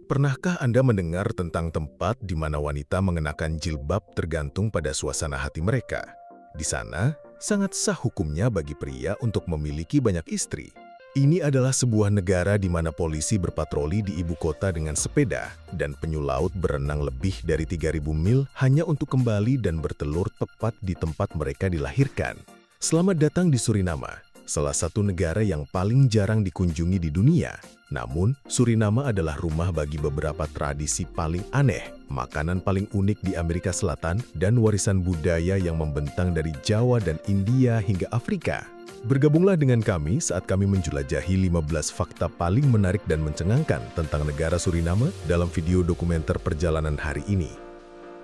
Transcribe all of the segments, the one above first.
Pernahkah Anda mendengar tentang tempat di mana wanita mengenakan jilbab tergantung pada suasana hati mereka? Di sana, sangat sah hukumnya bagi pria untuk memiliki banyak istri. Ini adalah sebuah negara di mana polisi berpatroli di ibu kota dengan sepeda dan penyu laut berenang lebih dari 3.000 mil hanya untuk kembali dan bertelur tepat di tempat mereka dilahirkan. Selamat datang di Suriname, salah satu negara yang paling jarang dikunjungi di dunia. Namun, Suriname adalah rumah bagi beberapa tradisi paling aneh, makanan paling unik di Amerika Selatan, dan warisan budaya yang membentang dari Jawa dan India hingga Afrika. Bergabunglah dengan kami saat kami menjelajahi 15 fakta paling menarik dan mencengangkan tentang negara Suriname dalam video dokumenter perjalanan hari ini.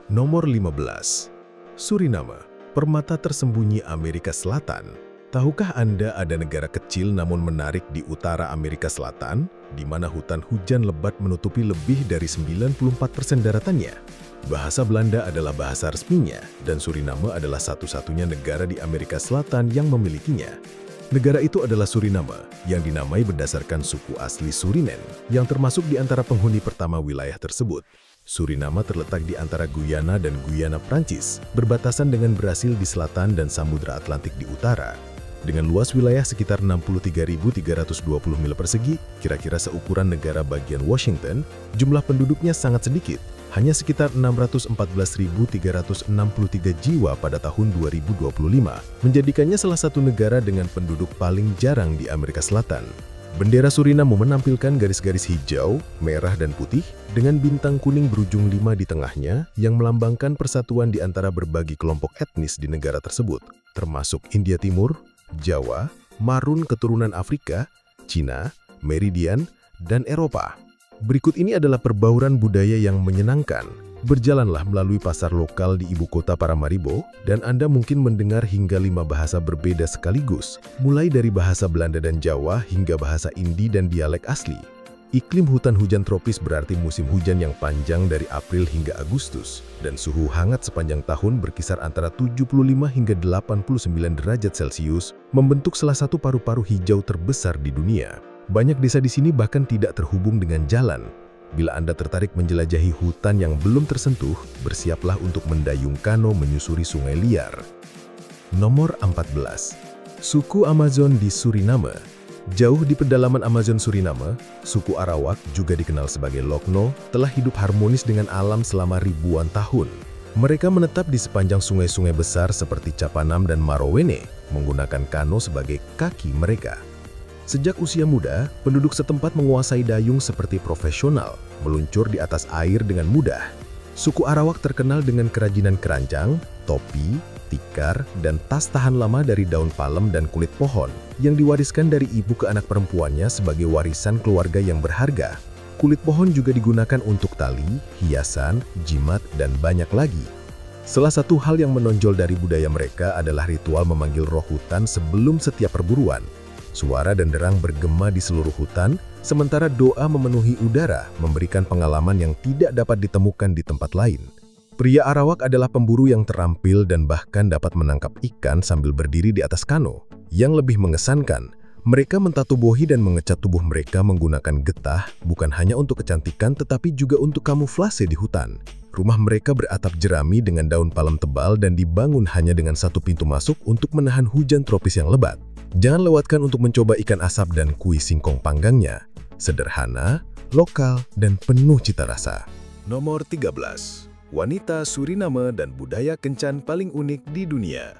Nomor 15. Suriname, permata tersembunyi Amerika Selatan. Tahukah Anda ada negara kecil namun menarik di utara Amerika Selatan, di mana hutan hujan lebat menutupi lebih dari 94% daratannya? Bahasa Belanda adalah bahasa resminya, dan Suriname adalah satu-satunya negara di Amerika Selatan yang memilikinya. Negara itu adalah Suriname, yang dinamai berdasarkan suku asli Surinen, yang termasuk di antara penghuni pertama wilayah tersebut. Suriname terletak di antara Guyana dan Guyana Prancis, berbatasan dengan Brasil di selatan dan Samudra Atlantik di utara. Dengan luas wilayah sekitar 63.320 mil persegi, kira-kira seukuran negara bagian Washington, jumlah penduduknya sangat sedikit, hanya sekitar 614.363 jiwa pada tahun 2025, menjadikannya salah satu negara dengan penduduk paling jarang di Amerika Selatan. Bendera Suriname menampilkan garis-garis hijau, merah, dan putih dengan bintang kuning berujung 5 di tengahnya yang melambangkan persatuan di antara berbagai kelompok etnis di negara tersebut, termasuk India Timur, Jawa, Marun keturunan Afrika, Cina, Meridian, dan Eropa. Berikut ini adalah perbauran budaya yang menyenangkan. Berjalanlah melalui pasar lokal di ibu kota Paramaribo, dan Anda mungkin mendengar hingga 5 bahasa berbeda sekaligus, mulai dari bahasa Belanda dan Jawa hingga bahasa Indi dan dialek asli. Iklim hutan hujan tropis berarti musim hujan yang panjang dari April hingga Agustus, dan suhu hangat sepanjang tahun berkisar antara 75 hingga 89 derajat Celcius, membentuk salah satu paru-paru hijau terbesar di dunia. Banyak desa di sini bahkan tidak terhubung dengan jalan. Bila Anda tertarik menjelajahi hutan yang belum tersentuh, bersiaplah untuk mendayung kano menyusuri sungai liar. Nomor 14. Suku Amazon di Suriname. Jauh di pedalaman Amazon Suriname, suku Arawak, juga dikenal sebagai Lokno, telah hidup harmonis dengan alam selama ribuan tahun. Mereka menetap di sepanjang sungai-sungai besar seperti Capanam dan Marowene, menggunakan kano sebagai kaki mereka. Sejak usia muda, penduduk setempat menguasai dayung seperti profesional, meluncur di atas air dengan mudah. Suku Arawak terkenal dengan kerajinan keranjang, topi, tikar, dan tas tahan lama dari daun palem dan kulit pohon yang diwariskan dari ibu ke anak perempuannya sebagai warisan keluarga yang berharga. Kulit pohon juga digunakan untuk tali, hiasan, jimat, dan banyak lagi. Salah satu hal yang menonjol dari budaya mereka adalah ritual memanggil roh hutan sebelum setiap perburuan. Suara dan derang bergema di seluruh hutan, sementara doa memenuhi udara, memberikan pengalaman yang tidak dapat ditemukan di tempat lain. Pria Arawak adalah pemburu yang terampil dan bahkan dapat menangkap ikan sambil berdiri di atas kano. Yang lebih mengesankan, mereka mentatubuhi dan mengecat tubuh mereka menggunakan getah, bukan hanya untuk kecantikan tetapi juga untuk kamuflase di hutan. Rumah mereka beratap jerami dengan daun palem tebal dan dibangun hanya dengan satu pintu masuk untuk menahan hujan tropis yang lebat. Jangan lewatkan untuk mencoba ikan asap dan kuih singkong panggangnya. Sederhana, lokal, dan penuh cita rasa. Nomor 13. Wanita Suriname dan budaya kencan paling unik di dunia.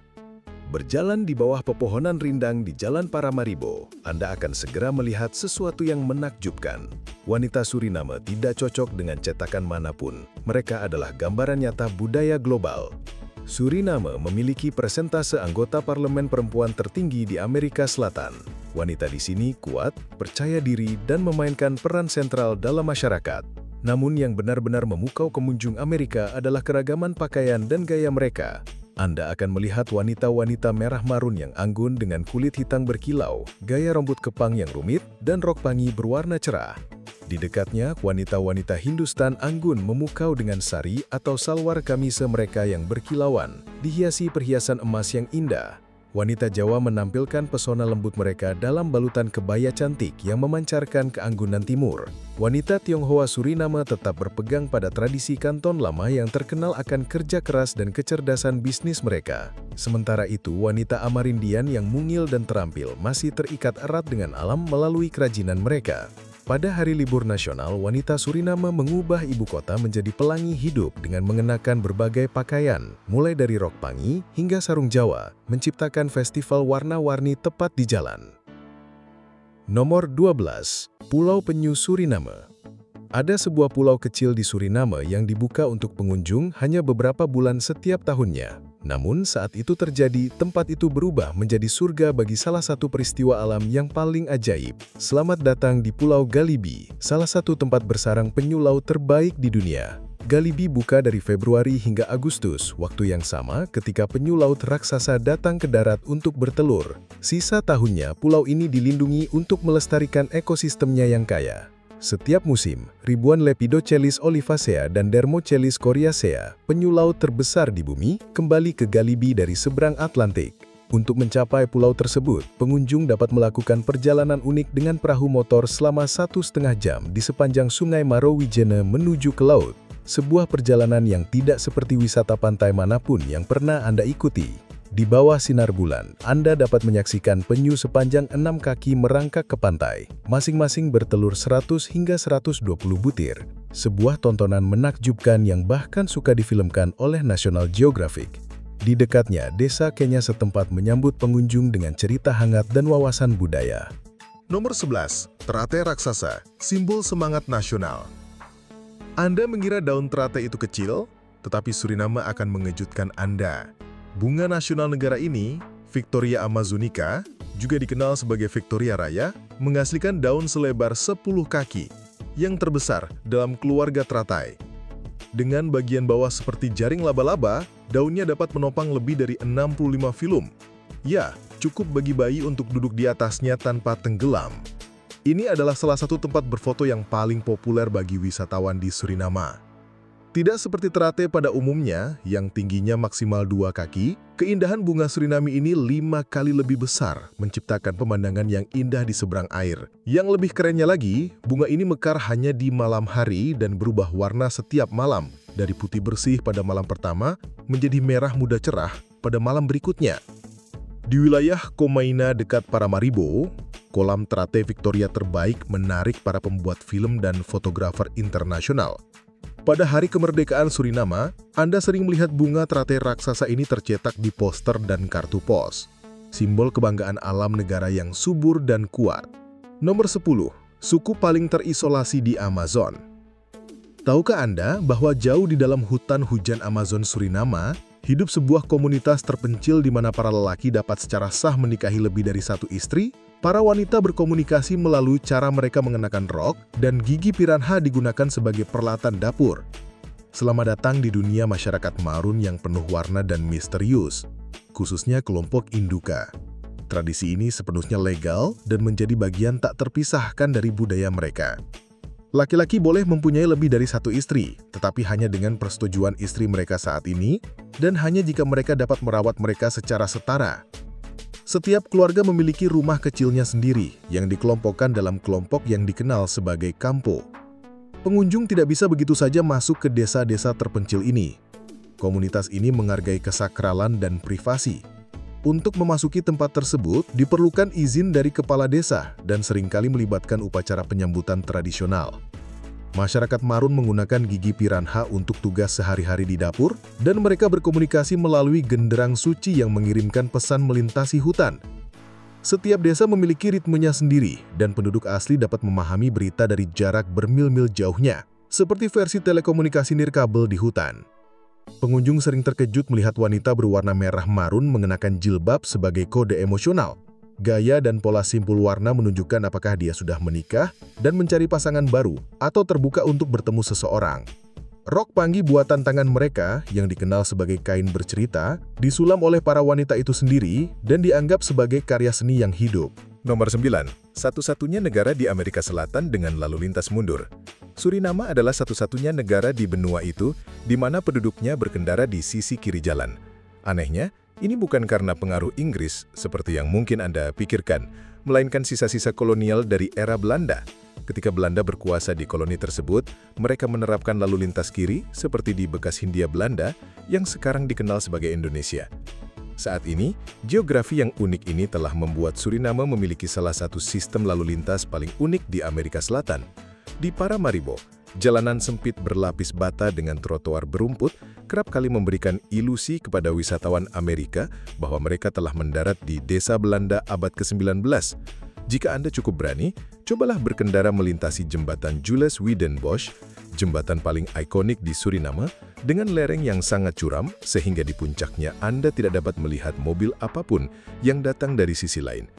Berjalan di bawah pepohonan rindang di Jalan Paramaribo, Anda akan segera melihat sesuatu yang menakjubkan. Wanita Suriname tidak cocok dengan cetakan manapun. Mereka adalah gambaran nyata budaya global. Suriname memiliki persentase anggota parlemen perempuan tertinggi di Amerika Selatan. Wanita di sini kuat, percaya diri, dan memainkan peran sentral dalam masyarakat. Namun yang benar-benar memukau pengunjung Amerika adalah keragaman pakaian dan gaya mereka. Anda akan melihat wanita-wanita merah marun yang anggun dengan kulit hitam berkilau, gaya rambut kepang yang rumit, dan rok pangi berwarna cerah. Di dekatnya, wanita-wanita Hindustan anggun memukau dengan sari atau salwar kamise mereka yang berkilauan, dihiasi perhiasan emas yang indah. Wanita Jawa menampilkan pesona lembut mereka dalam balutan kebaya cantik yang memancarkan keanggunan timur. Wanita Tionghoa Suriname tetap berpegang pada tradisi kanton lama yang terkenal akan kerja keras dan kecerdasan bisnis mereka. Sementara itu, wanita Amerindian yang mungil dan terampil masih terikat erat dengan alam melalui kerajinan mereka. Pada hari libur nasional, wanita Suriname mengubah ibu kota menjadi pelangi hidup dengan mengenakan berbagai pakaian, mulai dari rok pangi hingga sarung Jawa, menciptakan festival warna-warni tepat di jalan. Nomor 12. Pulau Penyu Suriname. Ada sebuah pulau kecil di Suriname yang dibuka untuk pengunjung hanya beberapa bulan setiap tahunnya. Namun saat itu terjadi, tempat itu berubah menjadi surga bagi salah satu peristiwa alam yang paling ajaib. Selamat datang di Pulau Galibi, salah satu tempat bersarang penyu laut terbaik di dunia. Galibi buka dari Februari hingga Agustus, waktu yang sama ketika penyu laut raksasa datang ke darat untuk bertelur. Sisa tahunnya, pulau ini dilindungi untuk melestarikan ekosistemnya yang kaya. Setiap musim, ribuan Lepidochelys olivacea dan Dermochelys coriacea, penyu laut terbesar di bumi, kembali ke Galibi dari seberang Atlantik. Untuk mencapai pulau tersebut, pengunjung dapat melakukan perjalanan unik dengan perahu motor selama 1,5 jam di sepanjang Sungai Marowijene menuju ke laut. Sebuah perjalanan yang tidak seperti wisata pantai manapun yang pernah Anda ikuti. Di bawah sinar bulan, Anda dapat menyaksikan penyu sepanjang 6 kaki merangkak ke pantai, masing-masing bertelur 100 hingga 120 butir. Sebuah tontonan menakjubkan yang bahkan suka difilmkan oleh National Geographic. Di dekatnya, desa Kenya setempat menyambut pengunjung dengan cerita hangat dan wawasan budaya. Nomor 11. Teratai raksasa, simbol semangat nasional. Anda mengira daun teratai itu kecil, tetapi Suriname akan mengejutkan Anda. Bunga nasional negara ini, Victoria amazonica, juga dikenal sebagai Victoria Raya, menghasilkan daun selebar 10 kaki, yang terbesar dalam keluarga teratai. Dengan bagian bawah seperti jaring laba-laba, daunnya dapat menopang lebih dari 65 filum. Ya, cukup bagi bayi untuk duduk di atasnya tanpa tenggelam. Ini adalah salah satu tempat berfoto yang paling populer bagi wisatawan di Suriname. Tidak seperti teratai pada umumnya, yang tingginya maksimal 2 kaki, keindahan bunga Suriname ini 5 kali lebih besar, menciptakan pemandangan yang indah di seberang air. Yang lebih kerennya lagi, bunga ini mekar hanya di malam hari dan berubah warna setiap malam, dari putih bersih pada malam pertama, menjadi merah muda cerah pada malam berikutnya. Di wilayah Komaina dekat Paramaribo, kolam teratai Victoria terbaik menarik para pembuat film dan fotografer internasional. Pada hari kemerdekaan Suriname, Anda sering melihat bunga teratai raksasa ini tercetak di poster dan kartu pos. Simbol kebanggaan alam negara yang subur dan kuat. Nomor 10. Suku paling terisolasi di Amazon. Tahukah Anda bahwa jauh di dalam hutan hujan Amazon Suriname, hidup sebuah komunitas terpencil di mana para lelaki dapat secara sah menikahi lebih dari 1 istri? Para wanita berkomunikasi melalui cara mereka mengenakan rok, dan gigi piranha digunakan sebagai peralatan dapur. Selamat datang di dunia masyarakat Marun yang penuh warna dan misterius, khususnya kelompok Induka. Tradisi ini sepenuhnya legal dan menjadi bagian tak terpisahkan dari budaya mereka. Laki-laki boleh mempunyai lebih dari 1 istri, tetapi hanya dengan persetujuan istri mereka saat ini, dan hanya jika mereka dapat merawat mereka secara setara. Setiap keluarga memiliki rumah kecilnya sendiri yang dikelompokkan dalam kelompok yang dikenal sebagai kampo. Pengunjung tidak bisa begitu saja masuk ke desa-desa terpencil ini. Komunitas ini menghargai kesakralan dan privasi. Untuk memasuki tempat tersebut, diperlukan izin dari kepala desa dan seringkali melibatkan upacara penyambutan tradisional. Masyarakat Marun menggunakan gigi piranha untuk tugas sehari-hari di dapur, dan mereka berkomunikasi melalui genderang suci yang mengirimkan pesan melintasi hutan. Setiap desa memiliki ritmenya sendiri, dan penduduk asli dapat memahami berita dari jarak bermil-mil jauhnya, seperti versi telekomunikasi nirkabel di hutan. Pengunjung sering terkejut melihat wanita berwarna merah marun mengenakan jilbab sebagai kode emosional. Gaya dan pola simpul warna menunjukkan apakah dia sudah menikah dan mencari pasangan baru atau terbuka untuk bertemu seseorang. Rok panggi buatan tangan mereka, yang dikenal sebagai kain bercerita, disulam oleh para wanita itu sendiri dan dianggap sebagai karya seni yang hidup. Nomor 9. Satu-satunya negara di Amerika Selatan dengan lalu lintas mundur. Suriname adalah satu-satunya negara di benua itu di mana penduduknya berkendara di sisi kiri jalan. Anehnya, Ini bukan karena pengaruh Inggris seperti yang mungkin Anda pikirkan, melainkan sisa-sisa kolonial dari era Belanda. Ketika Belanda berkuasa di koloni tersebut, mereka menerapkan lalu lintas kiri seperti di bekas Hindia Belanda yang sekarang dikenal sebagai Indonesia. Saat ini, geografi yang unik ini telah membuat Suriname memiliki salah satu sistem lalu lintas paling unik di Amerika Selatan. Di Paramaribo, jalanan sempit berlapis bata dengan trotoar berumput kerap kali memberikan ilusi kepada wisatawan Amerika bahwa mereka telah mendarat di desa Belanda abad ke-19. Jika Anda cukup berani, cobalah berkendara melintasi jembatan Jules Wijdenbosch, jembatan paling ikonik di Suriname, dengan lereng yang sangat curam sehingga di puncaknya Anda tidak dapat melihat mobil apapun yang datang dari sisi lain.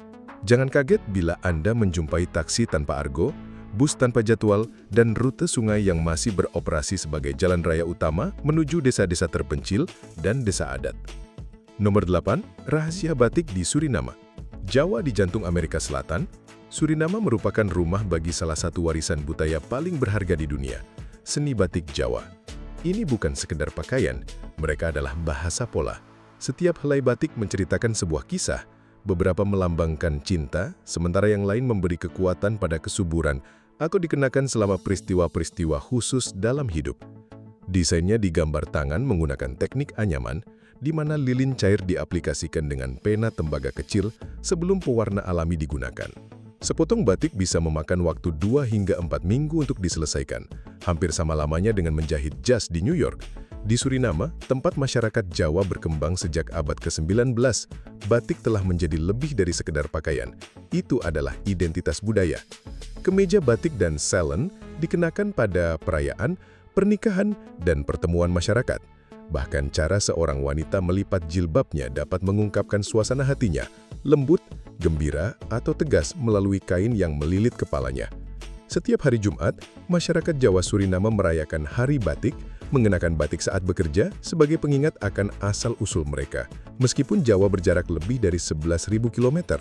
Jangan kaget bila Anda menjumpai taksi tanpa argo, bus tanpa jadwal, dan rute sungai yang masih beroperasi sebagai jalan raya utama menuju desa-desa terpencil dan desa adat. Nomor 8. Rahasia batik di Suriname. Jawa di jantung Amerika Selatan, Suriname merupakan rumah bagi salah satu warisan budaya paling berharga di dunia, seni batik Jawa. Ini bukan sekedar pakaian, mereka adalah bahasa pola. Setiap helai batik menceritakan sebuah kisah, beberapa melambangkan cinta, sementara yang lain memberi kekuatan pada kesuburan atau dikenakan selama peristiwa-peristiwa khusus dalam hidup. Desainnya digambar tangan menggunakan teknik anyaman, di mana lilin cair diaplikasikan dengan pena tembaga kecil sebelum pewarna alami digunakan. Sepotong batik bisa memakan waktu 2 hingga 4 minggu untuk diselesaikan, hampir sama lamanya dengan menjahit jas di New York. Di Suriname, tempat masyarakat Jawa berkembang sejak abad ke-19, batik telah menjadi lebih dari sekedar pakaian. Itu adalah identitas budaya. Kemeja batik dan selen dikenakan pada perayaan, pernikahan, dan pertemuan masyarakat. Bahkan cara seorang wanita melipat jilbabnya dapat mengungkapkan suasana hatinya, lembut, gembira, atau tegas melalui kain yang melilit kepalanya. Setiap hari Jumat, masyarakat Jawa Suriname merayakan Hari Batik, mengenakan batik saat bekerja sebagai pengingat akan asal-usul mereka, meskipun Jawa berjarak lebih dari 11.000 km.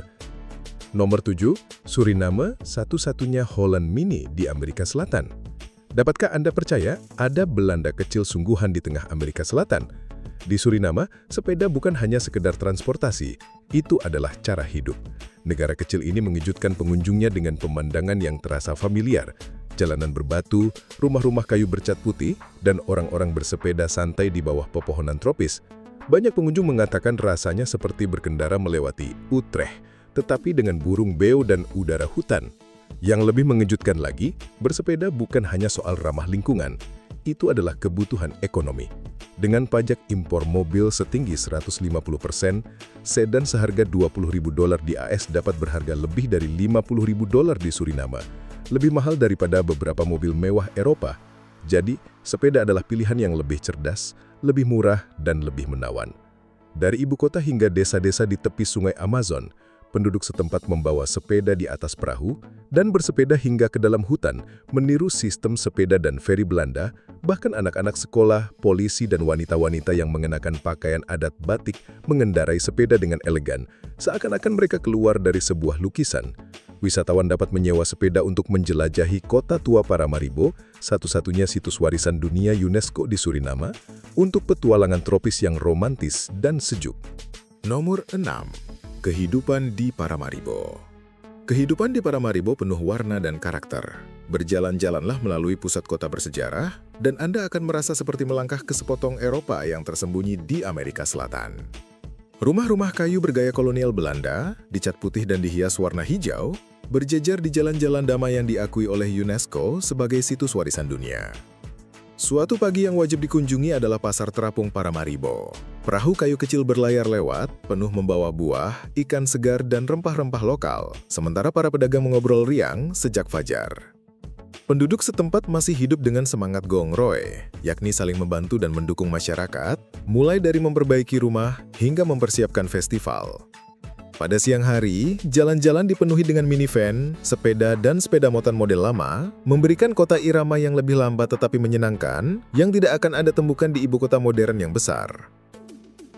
Nomor 7, Suriname satu-satunya Holland Mini di Amerika Selatan. Dapatkah Anda percaya ada Belanda kecil sungguhan di tengah Amerika Selatan? Di Suriname, sepeda bukan hanya sekedar transportasi, itu adalah cara hidup. Negara kecil ini mengejutkan pengunjungnya dengan pemandangan yang terasa familiar, jalanan berbatu, rumah-rumah kayu bercat putih, dan orang-orang bersepeda santai di bawah pepohonan tropis. Banyak pengunjung mengatakan rasanya seperti berkendara melewati Utrecht, tetapi dengan burung beo dan udara hutan. Yang lebih mengejutkan lagi, bersepeda bukan hanya soal ramah lingkungan, itu adalah kebutuhan ekonomi. Dengan pajak impor mobil setinggi 150%, sedan seharga $20.000 di AS dapat berharga lebih dari $50.000 di Suriname, lebih mahal daripada beberapa mobil mewah Eropa. Jadi, sepeda adalah pilihan yang lebih cerdas, lebih murah, dan lebih menawan. Dari ibu kota hingga desa-desa di tepi sungai Amazon, penduduk setempat membawa sepeda di atas perahu dan bersepeda hingga ke dalam hutan, meniru sistem sepeda dan feri Belanda. Bahkan anak-anak sekolah, polisi, dan wanita-wanita yang mengenakan pakaian adat batik mengendarai sepeda dengan elegan, seakan-akan mereka keluar dari sebuah lukisan. Wisatawan dapat menyewa sepeda untuk menjelajahi kota tua Paramaribo, satu-satunya situs warisan dunia UNESCO di Suriname, untuk petualangan tropis yang romantis dan sejuk. Nomor 6. Kehidupan di Paramaribo. Kehidupan di Paramaribo penuh warna dan karakter. Berjalan-jalanlah melalui pusat kota bersejarah, dan Anda akan merasa seperti melangkah ke sepotong Eropa yang tersembunyi di Amerika Selatan. Rumah-rumah kayu bergaya kolonial Belanda, dicat putih dan dihias warna hijau, berjejer di jalan-jalan damai yang diakui oleh UNESCO sebagai situs warisan dunia. Suatu pagi yang wajib dikunjungi adalah pasar terapung Paramaribo. Perahu kayu kecil berlayar lewat, penuh membawa buah, ikan segar, dan rempah-rempah lokal, sementara para pedagang mengobrol riang sejak fajar. Penduduk setempat masih hidup dengan semangat gotong royong, yakni saling membantu dan mendukung masyarakat, mulai dari memperbaiki rumah hingga mempersiapkan festival. Pada siang hari, jalan-jalan dipenuhi dengan minivan, sepeda, dan sepeda motor model lama, memberikan kota irama yang lebih lambat tetapi menyenangkan, yang tidak akan Anda temukan di ibu kota modern yang besar.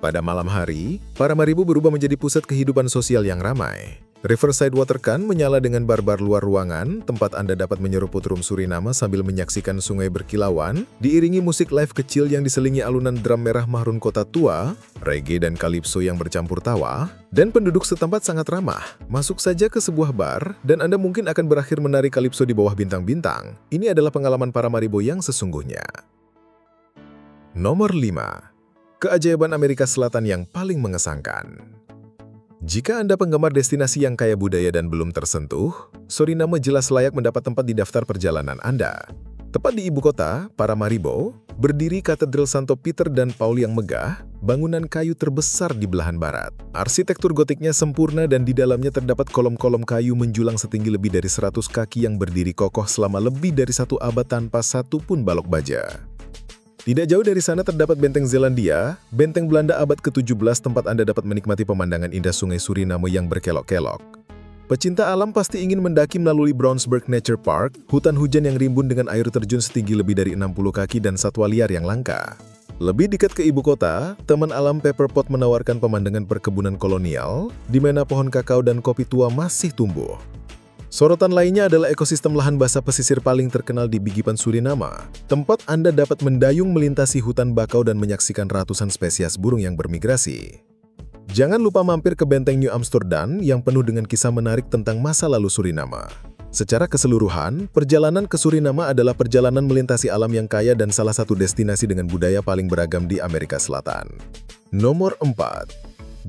Pada malam hari, Paramaribo berubah menjadi pusat kehidupan sosial yang ramai. Riverside Watercan menyala dengan bar-bar luar ruangan, tempat Anda dapat menyeruput rum Suriname sambil menyaksikan sungai berkilauan, diiringi musik live kecil yang diselingi alunan drum merah mahrun kota tua, reggae dan calypso yang bercampur tawa, dan penduduk setempat sangat ramah. Masuk saja ke sebuah bar, dan Anda mungkin akan berakhir menari calypso di bawah bintang-bintang. Ini adalah pengalaman Paramaribo yang sesungguhnya. Nomor 5. Keajaiban Amerika Selatan yang paling mengesankan. Jika Anda penggemar destinasi yang kaya budaya dan belum tersentuh, Suriname jelas layak mendapat tempat di daftar perjalanan Anda. Tepat di ibu kota, Paramaribo, berdiri Katedral Santo Peter dan Paul yang megah, bangunan kayu terbesar di belahan barat. Arsitektur gotiknya sempurna dan di dalamnya terdapat kolom-kolom kayu menjulang setinggi lebih dari 100 kaki yang berdiri kokoh selama lebih dari 1 abad tanpa satu pun balok baja. Tidak jauh dari sana terdapat Benteng Zeelandia, benteng Belanda abad ke-17 tempat Anda dapat menikmati pemandangan indah sungai Suriname yang berkelok-kelok. Pecinta alam pasti ingin mendaki melalui Brownsburg Nature Park, hutan hujan yang rimbun dengan air terjun setinggi lebih dari 60 kaki dan satwa liar yang langka. Lebih dekat ke ibu kota, Taman Alam Pepperpot menawarkan pemandangan perkebunan kolonial, di mana pohon kakao dan kopi tua masih tumbuh. Sorotan lainnya adalah ekosistem lahan basah pesisir paling terkenal di Bigipan Suriname, tempat Anda dapat mendayung melintasi hutan bakau dan menyaksikan ratusan spesies burung yang bermigrasi. Jangan lupa mampir ke Benteng New Amsterdam yang penuh dengan kisah menarik tentang masa lalu Suriname. Secara keseluruhan, perjalanan ke Suriname adalah perjalanan melintasi alam yang kaya dan salah satu destinasi dengan budaya paling beragam di Amerika Selatan. Nomor 4.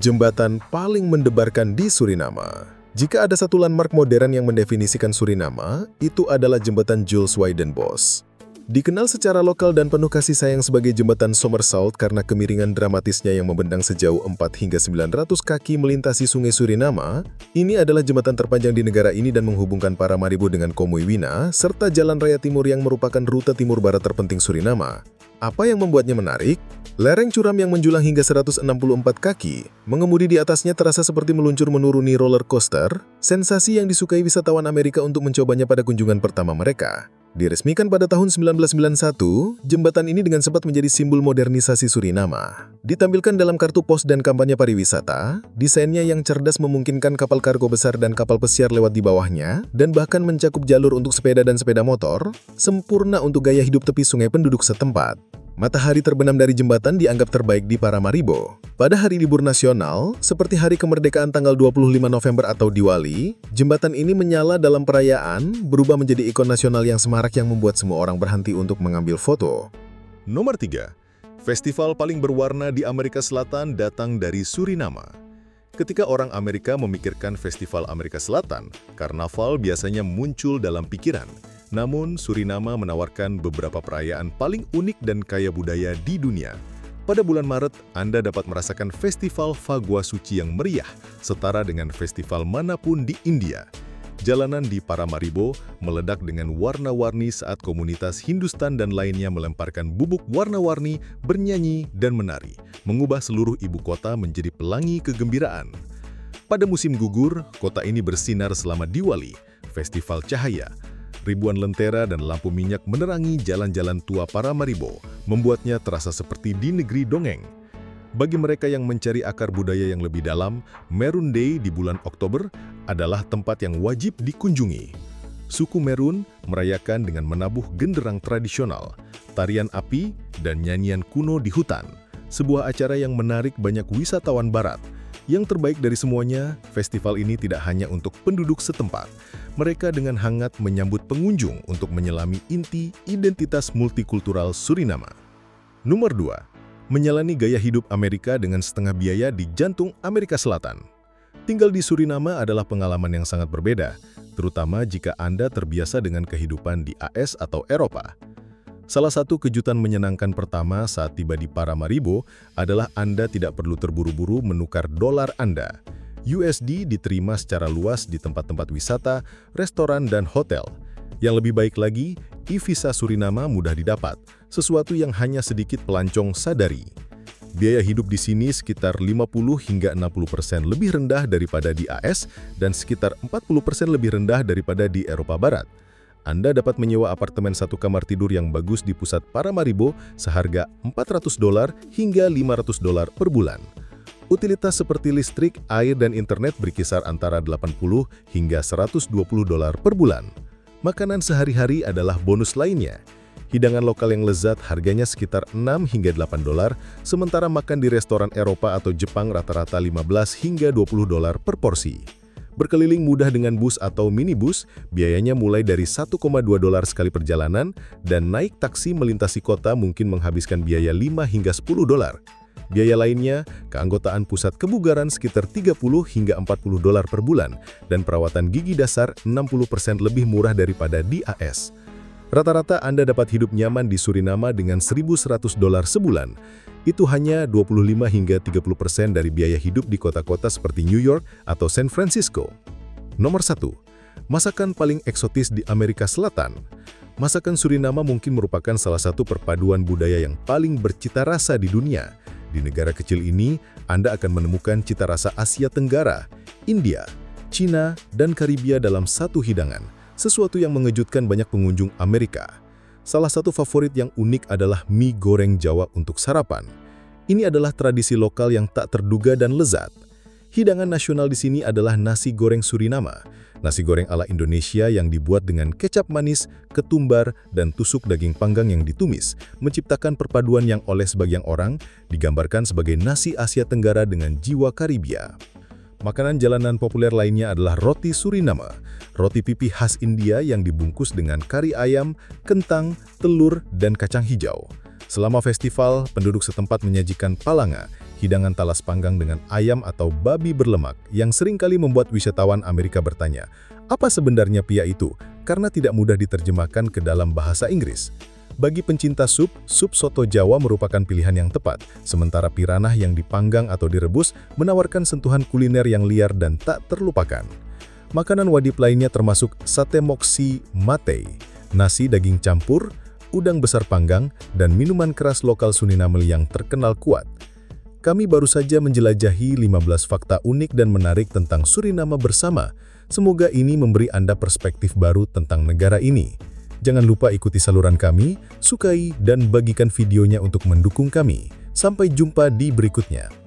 Jembatan paling mendebarkan di Suriname. Jika ada satu landmark modern yang mendefinisikan Suriname, itu adalah Jembatan Jules Weidenbos. Dikenal secara lokal dan penuh kasih sayang sebagai Jembatan Somersault karena kemiringan dramatisnya yang membentang sejauh 4 hingga 900 kaki melintasi sungai Suriname, ini adalah jembatan terpanjang di negara ini dan menghubungkan Paramaribo dengan Komoiwina, serta Jalan Raya Timur yang merupakan rute timur-barat terpenting Suriname. Apa yang membuatnya menarik? Lereng curam yang menjulang hingga 164 kaki, mengemudi di atasnya terasa seperti meluncur menuruni roller coaster, sensasi yang disukai wisatawan Amerika untuk mencobanya pada kunjungan pertama mereka. Diresmikan pada tahun 1991, jembatan ini dengan cepat menjadi simbol modernisasi Suriname. Ditampilkan dalam kartu pos dan kampanye pariwisata, desainnya yang cerdas memungkinkan kapal kargo besar dan kapal pesiar lewat di bawahnya, dan bahkan mencakup jalur untuk sepeda dan sepeda motor, sempurna untuk gaya hidup tepi sungai penduduk setempat. Matahari terbenam dari jembatan dianggap terbaik di Paramaribo. Pada hari libur nasional, seperti Hari Kemerdekaan tanggal 25 November atau Diwali, jembatan ini menyala dalam perayaan, berubah menjadi ikon nasional yang semarak yang membuat semua orang berhenti untuk mengambil foto. Nomor 3. Festival paling berwarna di Amerika Selatan datang dari Suriname. Ketika orang Amerika memikirkan Festival Amerika Selatan, karnaval biasanya muncul dalam pikiran. Namun, Suriname menawarkan beberapa perayaan paling unik dan kaya budaya di dunia. Pada bulan Maret, Anda dapat merasakan Festival Fagua Suci yang meriah, setara dengan festival manapun di India. Jalanan di Paramaribo meledak dengan warna-warni saat komunitas Hindustan dan lainnya melemparkan bubuk warna-warni, bernyanyi, dan menari, mengubah seluruh ibu kota menjadi pelangi kegembiraan. Pada musim gugur, kota ini bersinar selama Diwali, Festival Cahaya. Ribuan lentera dan lampu minyak menerangi jalan-jalan tua Paramaribo, membuatnya terasa seperti di negeri dongeng. Bagi mereka yang mencari akar budaya yang lebih dalam, Maroon Day di bulan Oktober adalah tempat yang wajib dikunjungi. Suku Maroon merayakan dengan menabuh genderang tradisional, tarian api, dan nyanyian kuno di hutan. Sebuah acara yang menarik banyak wisatawan barat. Yang terbaik dari semuanya, festival ini tidak hanya untuk penduduk setempat. Mereka dengan hangat menyambut pengunjung untuk menyelami inti identitas multikultural Suriname. Nomor 2. Menjalani gaya hidup Amerika dengan setengah biaya di jantung Amerika Selatan. Tinggal di Suriname adalah pengalaman yang sangat berbeda, terutama jika Anda terbiasa dengan kehidupan di AS atau Eropa. Salah satu kejutan menyenangkan pertama saat tiba di Paramaribo adalah Anda tidak perlu terburu-buru menukar dolar Anda. USD diterima secara luas di tempat-tempat wisata, restoran, dan hotel. Yang lebih baik lagi, e-visa Suriname mudah didapat, sesuatu yang hanya sedikit pelancong sadari. Biaya hidup di sini sekitar 50 hingga 60% lebih rendah daripada di AS dan sekitar 40% lebih rendah daripada di Eropa Barat. Anda dapat menyewa apartemen satu kamar tidur yang bagus di pusat Paramaribo seharga $400 hingga $500 per bulan. Utilitas seperti listrik, air, dan internet berkisar antara 80 hingga 120 dolar per bulan. Makanan sehari-hari adalah bonus lainnya. Hidangan lokal yang lezat harganya sekitar 6 hingga 8 dolar, sementara makan di restoran Eropa atau Jepang rata-rata 15 hingga 20 dolar per porsi. Berkeliling mudah dengan bus atau minibus, biayanya mulai dari 1,2 dolar sekali perjalanan, dan naik taksi melintasi kota mungkin menghabiskan biaya 5 hingga 10 dolar. Biaya lainnya, keanggotaan pusat kebugaran sekitar 30 hingga 40 dolar per bulan, dan perawatan gigi dasar 60% lebih murah daripada di AS. Rata-rata Anda dapat hidup nyaman di Suriname dengan 1.100 dolar sebulan. Itu hanya 25 hingga 30% dari biaya hidup di kota-kota seperti New York atau San Francisco. Nomor 1. Masakan paling eksotis di Amerika Selatan. Masakan Suriname mungkin merupakan salah satu perpaduan budaya yang paling bercita rasa di dunia. Di negara kecil ini, Anda akan menemukan cita rasa Asia Tenggara, India, Cina, dan Karibia dalam satu hidangan. Sesuatu yang mengejutkan banyak pengunjung Amerika. Salah satu favorit yang unik adalah mie goreng Jawa untuk sarapan. Ini adalah tradisi lokal yang tak terduga dan lezat. Hidangan nasional di sini adalah nasi goreng Suriname. Nasi goreng ala Indonesia yang dibuat dengan kecap manis, ketumbar, dan tusuk daging panggang yang ditumis, menciptakan perpaduan yang oleh sebagian orang digambarkan sebagai nasi Asia Tenggara dengan jiwa Karibia. Makanan jalanan populer lainnya adalah roti Suriname, roti pipi khas India yang dibungkus dengan kari ayam, kentang, telur, dan kacang hijau. Selama festival, penduduk setempat menyajikan palanga, hidangan talas panggang dengan ayam atau babi berlemak yang seringkali membuat wisatawan Amerika bertanya, apa sebenarnya pia itu? Karena tidak mudah diterjemahkan ke dalam bahasa Inggris. Bagi pencinta sup, sup soto Jawa merupakan pilihan yang tepat, sementara piranha yang dipanggang atau direbus menawarkan sentuhan kuliner yang liar dan tak terlupakan. Makanan wajib lainnya termasuk sate moksi matei, nasi daging campur, udang besar panggang, dan minuman keras lokal Suriname yang terkenal kuat. Kami baru saja menjelajahi 15 fakta unik dan menarik tentang Suriname bersama. Semoga ini memberi Anda perspektif baru tentang negara ini. Jangan lupa ikuti saluran kami, sukai dan bagikan videonya untuk mendukung kami. Sampai jumpa di berikutnya.